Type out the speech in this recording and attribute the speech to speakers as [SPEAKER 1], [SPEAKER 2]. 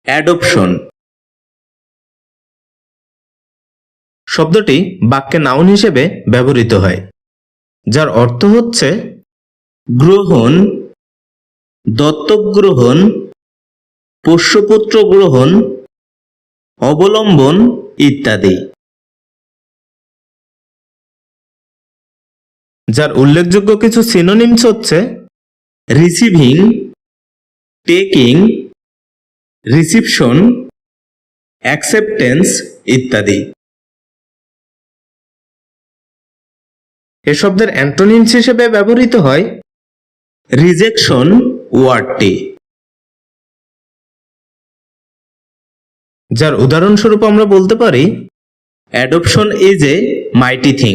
[SPEAKER 1] Adoption শব্দটি বাক্যে noun হিসেবে ব্যবহৃত হয়, যার অর্থ হচ্ছে গ্রহণ, দত্তক গ্রহণ, পোষ্যপুত্র গ্রহণ, অবলম্বন ইত্যাদি। যার উল্লেখযোগ্য কিছু সিনোনিমস হচ্ছে রিসিভিং, টেকিং, রিসিপশন, অ্যাকসেপ্টেন্স ইত্যাদি। এ শব্দের অ্যান্টোনিমস হিসেবে ব্যবহৃত হয় রিজেকশন ওয়ার্ডটি, যার উদাহরণস্বরূপ আমরা বলতে পারি অ্যাডপশন ইজ এ মাইটি থিং।